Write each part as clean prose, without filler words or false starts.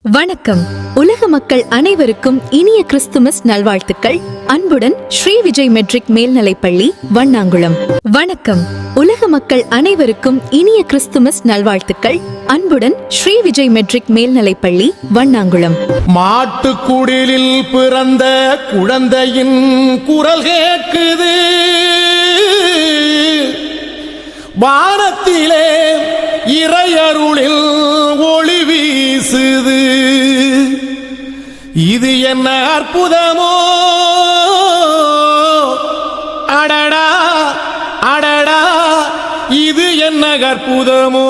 வணக்கம். உலக மக்கள் அனைவருக்கும் இனிய கிறிஸ்துமஸ் நல்வாழ்த்துக்கள். அன்புடன் ஸ்ரீ விஜய் மெட்ரிக் மேல்நிலைப்பள்ளி, வண்ணாங்குளம். வணக்கம். உலக மக்கள் அனைவருக்கும் இனிய கிறிஸ்துமஸ் நல்வாழ்த்துக்கள். அன்புடன் ஸ்ரீ விஜய் மெட்ரிக் மேல்நிலைப்பள்ளி, வண்ணாங்குளம். மாட்டுக்குடிலில் பிறந்த குழந்தையின் குரல் கேட்குது, வானத்திலே இறையருளில் ஒளி வீசுது. இது என்ன அற்புதமோ, அடடா அடடா, இது என்ன அற்புதமோ.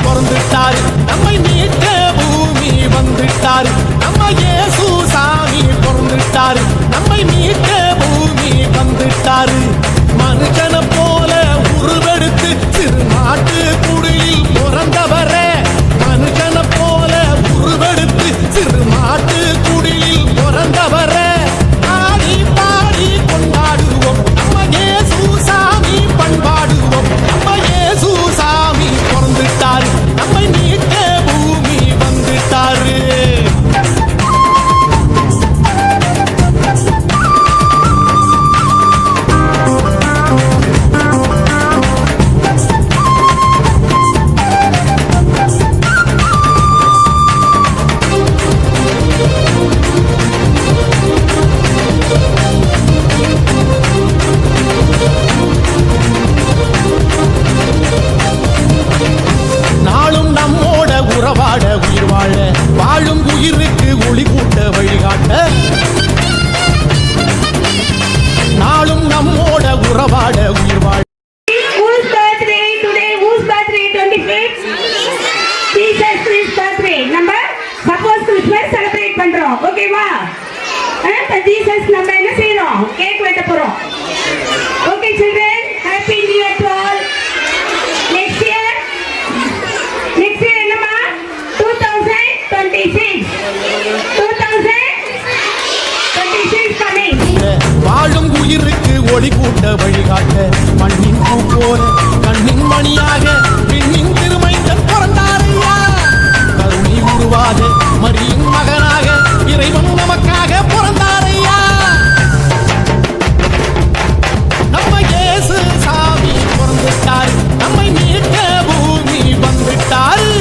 பிறந்துட்டாரு, நம்மை மீட்க பூமி வந்துட்டாரு. நம்ம இயேசு சாமி பிறந்துட்டாரு, நம்மை மீட்க பூமி வந்துட்டாரு. மனுஷனை போல உருவெடுத்து திருநாட்டு குடிலில் பிறந்தவரே, மனுஷனை போல உருவெடுத்து திருநாட்டு குடிலில் பிறந்தவரே. ஆடி பாடி கொண்டாடுவோம், நம்ம இயேசு சாமி பண்பாடுவோம். நம்ம இயேசு சாமி பிறந்துட்டாரு, நம்மை மீட்க பூமி வந்துட்டாரு. நாளும் நம்மோட உறவாட உயிர் வாழ, வாழும் உயிருக்கு ஒளி கூட்ட வழிகாட்ட. நாளும் நம்மோட உறவாட உயிர் வாழ. Whose birthday today? Whose birthday? 25th. Jesus Christ birthday. நம்ம suppose Christmas celebrate பண்றோம், ஓகேவா? ஜீசஸ் நம்ம என்ன செய்றோம்? கேக் வெட்ட போறோம். Okay children, happy new year to all. Next year என்னமா? 2026. 2026 coming. வாழும் உயிருக்கு ஒளி கூட்ட வழிகாட்ட, மண்ணின் பூ போல கண்ணின் மணியாக பெண்ணின் திருமைந்தன் பிறந்தாரையா. கருணை உருவாக மரியின் மகனாக இறைவன் நமக்காக பிறந்தாரையா. நம்ம இயேசு சாமி பிறந்துட்டாரு, நம்மை மீட்க பூமி வந்துட்டாரு.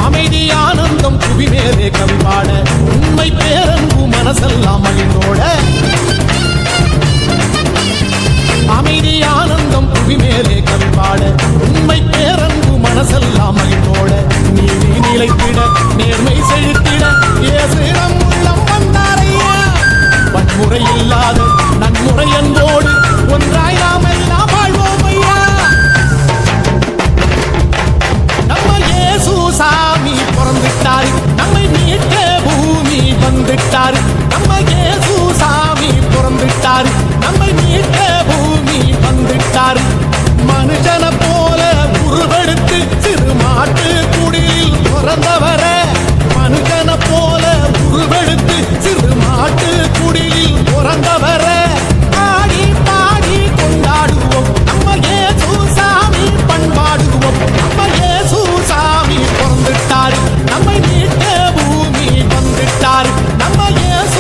அமைதி ஆனந்தம் புவி மேலே கவி பாட, உண்மை பேரன்பு மனசெல்லாம் மகிழ்ந்தோட. அமைதி ஆனந்தம் புவி மேலே கவி பாட, உண்மை பேரன்பு மனசெல்லாம் மகிழ்ந்தோட. நீதி நிலைத்திட நேர்மை செழித்திட இயேசு நம் உள்ளம் வந்தாரையா. வன்முறை இல்லாத நன்முறை அன்போடு ஒன்றாய் நாம் எல்லாம் வாழ்வோம் ஐயா. நம்ம இயேசு சாமி பிறந்துட்டாரு, நம்மை மீட்க பூமி வந்துட்டாரு. நம்ம இயேசு சாமி பிறந்துட்டாரு, நம்மை மீட்க பூமி வந்துட்டாரு. மனுஷனை போல உருவெடுத்து திருமாட்டு குடிலில் பிறந்தவரே, மனுஷனை போல உருவெடுத்து திருமாட்டு குடிலில் பிறந்தவரே. ஆடி பாடி கொண்டாடுவோம், நம்ம இயேசு சாமி பண்பாடுவோம். நம்ம இயேசு சாமி பிறந்துட்டாரு, நம்மை மீட்க பூமி வந்துட்டாரு. நம்ம இயேசு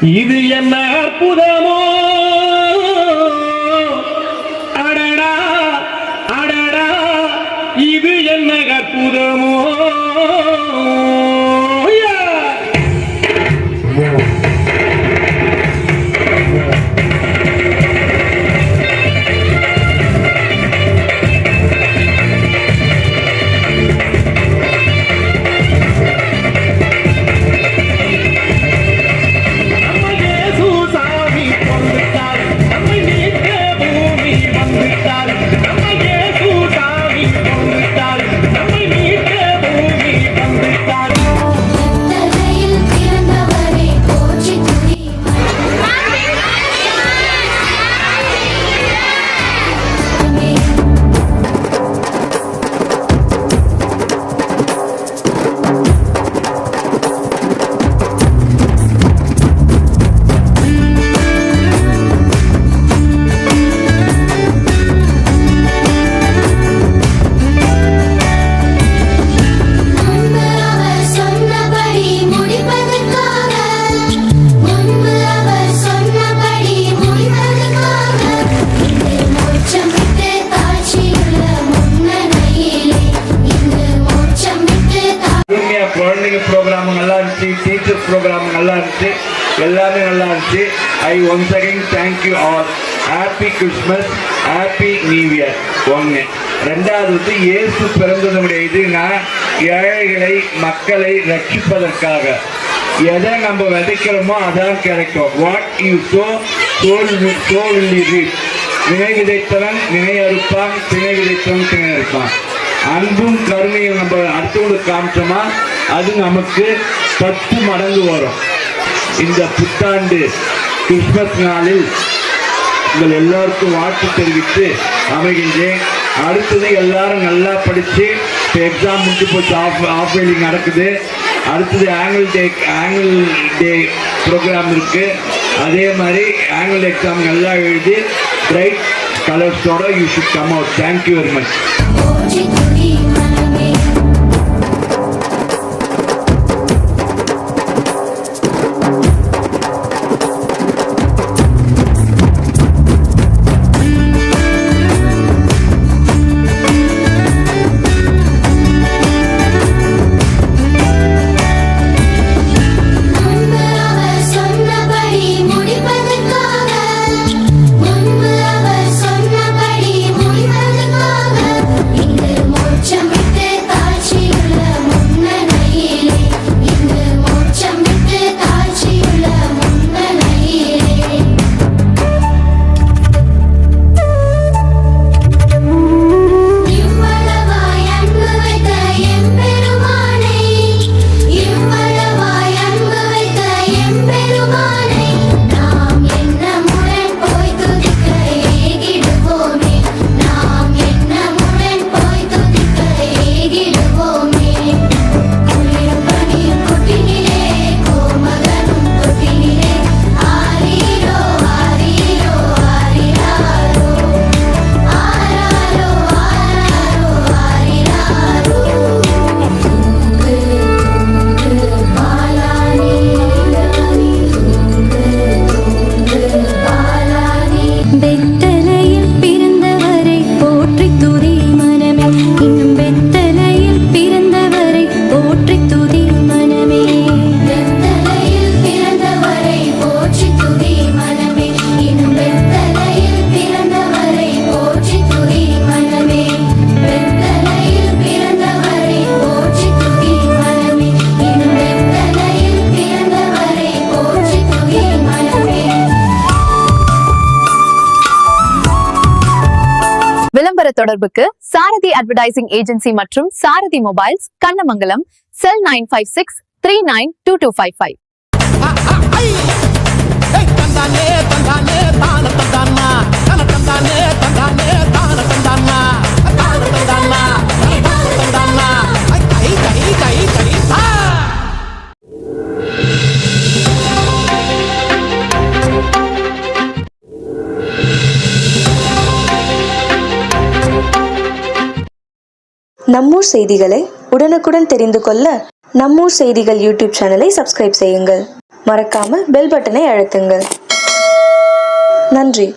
இது என்ன அற்புதமோ, அடடா அடடா, இது என்ன அற்புதமோ. குழந்தைங்க ப்ரோக்ராம் நல்லா இருந்துச்சு, டீச்சர்ஸ் ப்ரோக்ராம் நல்லா இருந்துச்சு, எல்லாமே நல்லா இருந்துச்சு. ஐ once again thank you all. Happy Christmas, happy new year. ஒன்று. ரெண்டாவது வந்து இயேசு பிறந்ததனுடைய இதுனா ஏழைகளை மக்களை ரட்சிப்பதற்காக. எதை நம்ம விதைக்கிறோமோ அதான் கிடைக்கும். What you so will you ரீப். வினை விதைத்தவன் வினை அறுப்பான், திணை விதைத்தவன் திணை அறுப்பான். அன்பும் கருணையும் நம்ம அடுத்தவங்களுக்கு காமிச்சோமா அது நமக்கு 10 மடங்கு வரும். இந்த புத்தாண்டு கிறிஸ்மஸ் நாளில் உங்கள் எல்லாருக்கும் வாழ்த்து தெரிவித்து அமைகின்றேன். அடுத்தது எல்லாரும் நல்லா படித்து, இப்போ எக்ஸாம் முடிஞ்சு போச்சு, ஆஃப் இயர்லி நடக்குது. அடுத்தது ஆனுவல் டே ப்ரோக்ராம் இருக்குது. அதே மாதிரி ஆனுவல் எக்ஸாம் நல்லா எழுதி பிரைட் கலர்ஸோட you should come out. Thank you very much. தொடர்புக்கு சாரதி அட்வர்டைசிங் ஏஜென்சி மற்றும் சாரதி மொபைல்ஸ், கண்ணமங்கலம், செல் 9563922255. நம்மூர் செய்திகளை உடனுக்குடன் தெரிந்து கொள்ள நம்மூர் செய்திகள் யூடியூப் சேனலை சப்ஸ்கிரைப் செய்யுங்கள். மறக்காமல் பெல் பட்டனை அழுத்துங்கள். நன்றி.